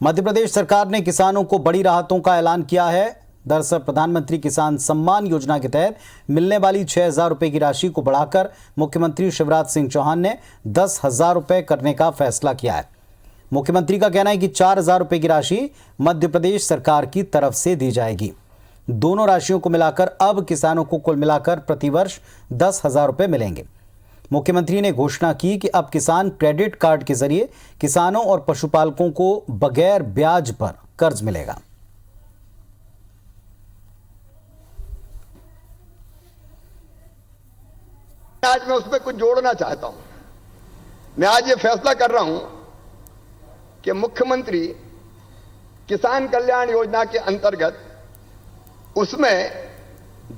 मध्य प्रदेश सरकार ने किसानों को बड़ी राहतों का ऐलान किया है। दरअसल प्रधानमंत्री किसान सम्मान योजना के तहत मिलने वाली 6,000 रुपए की राशि को बढ़ाकर मुख्यमंत्री शिवराज सिंह चौहान ने 10,000 रुपए करने का फैसला किया है। मुख्यमंत्री का कहना है कि 4,000 रुपए की राशि मध्य प्रदेश सरकार की तरफ से दी जाएगी। दोनों राशियों को मिलाकर अब किसानों को कुल मिलाकर प्रतिवर्ष 10,000 रुपए मिलेंगे। मुख्यमंत्री ने घोषणा की कि अब किसान क्रेडिट कार्ड के जरिए किसानों और पशुपालकों को बगैर ब्याज पर कर्ज मिलेगा। आज मैं उसमें कुछ जोड़ना चाहता हूं। मैं आज ये फैसला कर रहा हूं कि मुख्यमंत्री किसान कल्याण योजना के अंतर्गत उसमें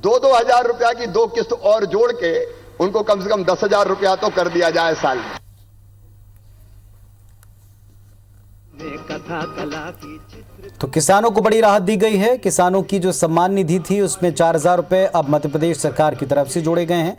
2-2 हजार रुपया की 2 किस्त और जोड़ के उनको कम से कम 10,000 रुपया तो कर दिया जाए साल में। तो किसानों को बड़ी राहत दी गई है। किसानों की जो सम्मान निधि थी उसमें 4,000 रुपए अब मध्य प्रदेश सरकार की तरफ से जोड़े गए हैं।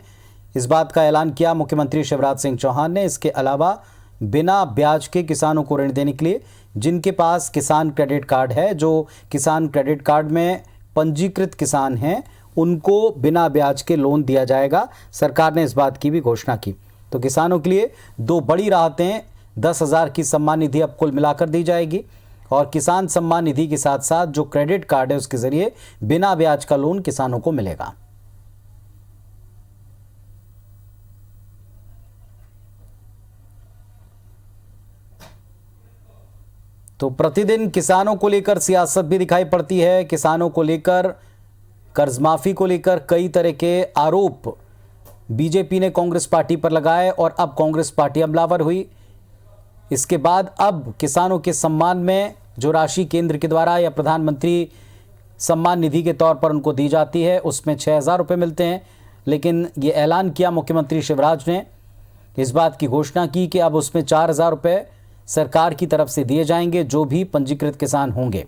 इस बात का ऐलान किया मुख्यमंत्री शिवराज सिंह चौहान ने। इसके अलावा बिना ब्याज के किसानों को ऋण देने के लिए जिनके पास किसान क्रेडिट कार्ड है, जो किसान क्रेडिट कार्ड में पंजीकृत किसान हैं, उनको बिना ब्याज के लोन दिया जाएगा। सरकार ने इस बात की भी घोषणा की। तो किसानों के लिए दो बड़ी राहतें, 10,000 की सम्मान निधि अब कुल मिलाकर दी जाएगी और किसान सम्मान निधि के साथ साथ जो क्रेडिट कार्ड है उसके जरिए बिना ब्याज का लोन किसानों को मिलेगा। तो प्रतिदिन किसानों को लेकर सियासत भी दिखाई पड़ती है। किसानों को लेकर, कर्ज माफी को लेकर कई तरह के आरोप बीजेपी ने कांग्रेस पार्टी पर लगाए और अब कांग्रेस पार्टी हमलावर हुई। इसके बाद अब किसानों के सम्मान में जो राशि केंद्र के द्वारा या प्रधानमंत्री सम्मान निधि के तौर पर उनको दी जाती है उसमें 6,000 रुपये मिलते हैं। लेकिन ये ऐलान किया मुख्यमंत्री शिवराज ने, इस बात की घोषणा की कि अब उसमें 4,000 रुपये सरकार की तरफ से दिए जाएंगे जो भी पंजीकृत किसान होंगे।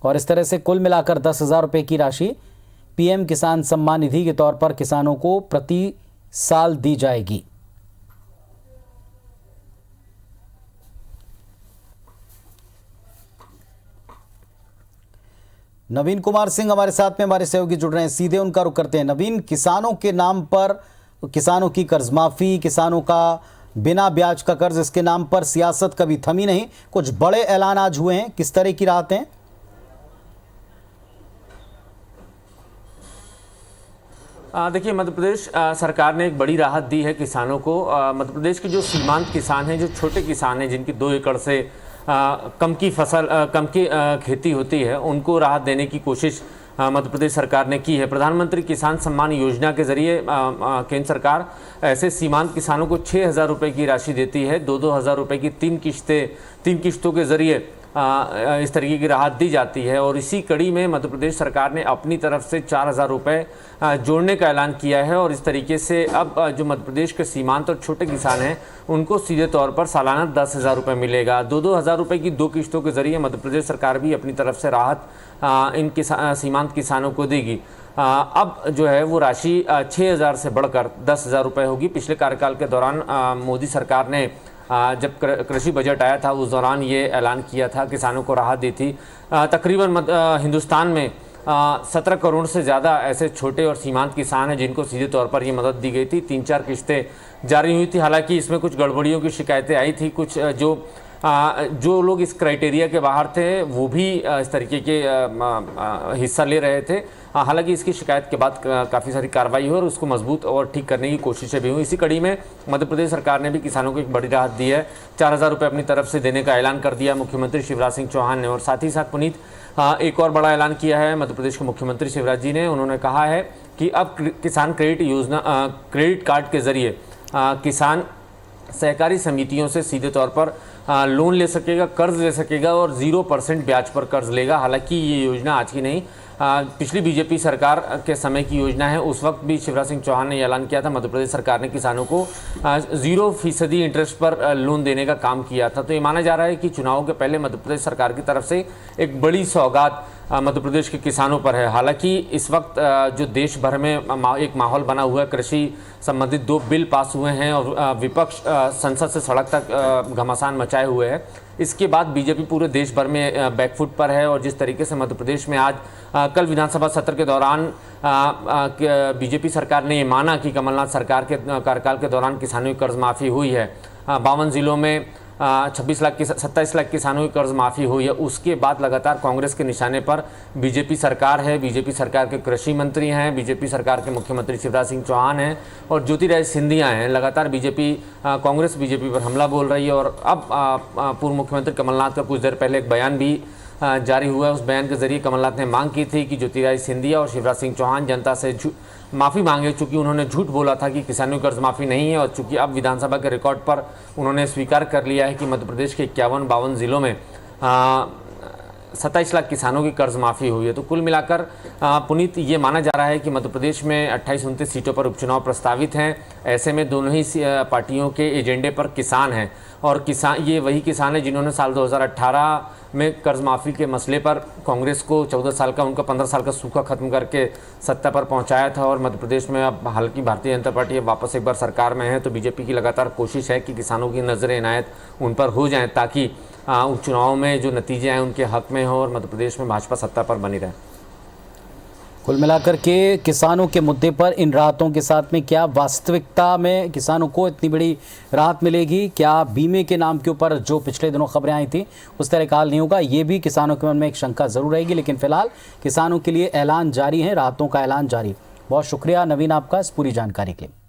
और इस तरह से कुल मिलाकर 10,000 रुपये की राशि पीएम किसान सम्मान निधि के तौर पर किसानों को प्रति साल दी जाएगी। नवीन कुमार सिंह हमारे साथ में, हमारे सहयोगी जुड़ रहे हैं, सीधे उनका रुख करते हैं। नवीन, किसानों के नाम पर किसानों की कर्ज माफी, किसानों का बिना ब्याज का कर्ज, इसके नाम पर सियासत कभी थमी नहीं। कुछ बड़े ऐलान आज हुए हैं, किस तरह की राहतें? देखिए, मध्य प्रदेश सरकार ने एक बड़ी राहत दी है किसानों को। मध्य प्रदेश के जो सीमांत किसान हैं, जो छोटे किसान हैं, जिनकी 2 एकड़ से कम की फसल कम की खेती होती है, उनको राहत देने की कोशिश मध्य प्रदेश सरकार ने की है। प्रधानमंत्री किसान सम्मान योजना के जरिए केंद्र सरकार ऐसे सीमांत किसानों को 6,000 रुपये की राशि देती है। 2-2 हज़ार रुपये की 3 किश्तों के जरिए इस तरीके की राहत दी जाती है। और इसी कड़ी में मध्य प्रदेश सरकार ने अपनी तरफ से 4,000 रुपये जोड़ने का ऐलान किया है। और इस तरीके से अब जो मध्य प्रदेश के सीमांत और छोटे किसान हैं उनको सीधे तौर पर सालाना 10,000 रुपये मिलेगा। 2-2 हज़ार रुपये की 2 किश्तों के जरिए मध्य प्रदेश सरकार भी अपनी तरफ से राहत इन सीमांत किसानों को देगी। अब जो है वो राशि 6,000 से बढ़कर 10,000 रुपये होगी। पिछले कार्यकाल के दौरान मोदी सरकार ने जब कृषि बजट आया था उस दौरान ये ऐलान किया था, किसानों को राहत दी थी। तकरीबन हिंदुस्तान में 17 करोड़ से ज़्यादा ऐसे छोटे और सीमांत किसान हैं जिनको सीधे तौर पर ये मदद दी गई थी। 3-4 किश्तें जारी हुई थी। हालांकि इसमें कुछ गड़बड़ियों की शिकायतें आई थी। कुछ जो लोग इस क्राइटेरिया के बाहर थे वो भी इस तरीके के हिस्सा ले रहे थे। हालांकि इसकी शिकायत के बाद काफ़ी सारी कार्रवाई हुई और उसको मजबूत और ठीक करने की कोशिशें भी हुई। इसी कड़ी में मध्य प्रदेश सरकार ने भी किसानों को एक बड़ी राहत दी है। 4,000 रुपये अपनी तरफ से देने का ऐलान कर दिया मुख्यमंत्री शिवराज सिंह चौहान ने। और साथ ही साथ पुनीत, एक और बड़ा ऐलान किया है मध्य प्रदेश के मुख्यमंत्री शिवराज जी ने। उन्होंने कहा है कि अब किसान क्रेडिट कार्ड के जरिए किसान सहकारी समितियों से सीधे तौर पर लोन ले सकेगा, कर्ज ले सकेगा और 0% ब्याज पर कर्ज लेगा। हालांकि ये योजना आज की नहीं, पिछली बीजेपी सरकार के समय की योजना है। उस वक्त भी शिवराज सिंह चौहान ने ऐलान किया था, मध्य प्रदेश सरकार ने किसानों को 0% इंटरेस्ट पर लोन देने का काम किया था। तो ये माना जा रहा है कि चुनावों के पहले मध्य प्रदेश सरकार की तरफ से एक बड़ी सौगात मध्य प्रदेश के किसानों पर है। हालांकि इस वक्त जो देश भर में एक माहौल बना हुआ है, कृषि संबंधित 2 बिल पास हुए हैं और विपक्ष संसद से सड़क तक घमासान मचाए हुए है। इसके बाद बीजेपी पूरे देश भर में बैकफुट पर है। और जिस तरीके से मध्य प्रदेश में आज कल विधानसभा सत्र के दौरान बीजेपी सरकार ने ये माना कि कमलनाथ सरकार के कार्यकाल के दौरान किसानों की कर्ज माफ़ी हुई है, 52 जिलों में 27 लाख किसानों की कर्ज माफ़ी हुई है, उसके बाद लगातार कांग्रेस के निशाने पर बीजेपी सरकार है। बीजेपी सरकार के कृषि मंत्री हैं, बीजेपी सरकार के मुख्यमंत्री शिवराज सिंह चौहान हैं और ज्योतिरादित्य सिंधिया हैं। लगातार कांग्रेस बीजेपी पर हमला बोल रही है। और अब पूर्व मुख्यमंत्री कमलनाथ का कुछ देर पहले एक बयान भी जारी हुआ है। उस बयान के जरिए कमलनाथ ने मांग की थी कि ज्योतिरादित्य सिंधिया और शिवराज सिंह चौहान जनता से माफ़ी मांगे, चूँकि उन्होंने झूठ बोला था कि किसानों की कर्ज माफ़ी नहीं है। और चूँकि अब विधानसभा के रिकॉर्ड पर उन्होंने स्वीकार कर लिया है कि मध्य प्रदेश के 51-52 जिलों में 27 लाख किसानों की कर्ज माफ़ी हुई है। तो कुल मिलाकर पुनीत ये माना जा रहा है कि मध्य प्रदेश में 28-29 सीटों पर उपचुनाव प्रस्तावित हैं। ऐसे में दोनों ही पार्टियों के एजेंडे पर किसान हैं और ये वही किसान हैं जिन्होंने साल 2018 में कर्ज माफ़ी के मसले पर कांग्रेस को 14 साल का, उनका 15 साल का सूखा खत्म करके सत्ता पर पहुंचाया था। और मध्य प्रदेश में अब हालांकि भारतीय जनता पार्टी अब वापस एक बार सरकार में है, तो बीजेपी की लगातार कोशिश है कि किसानों की नज़र इनायत उन पर हो जाए ताकि उपचुनाव में जो नतीजे आए उनके हक में हो और मध्य प्रदेश में भाजपा सत्ता पर बनी रहे। कुल मिलाकर के किसानों के मुद्दे पर इन राहतों के साथ में क्या वास्तविकता में किसानों को इतनी बड़ी राहत मिलेगी? क्या बीमे के नाम के ऊपर जो पिछले दिनों खबरें आई थी उस तरह का हाल नहीं होगा? ये भी किसानों के मन में एक शंका जरूर रहेगी। लेकिन फिलहाल किसानों के लिए ऐलान जारी है, राहतों का ऐलान जारी। बहुत शुक्रिया नवीन आपका इस पूरी जानकारी के लिए।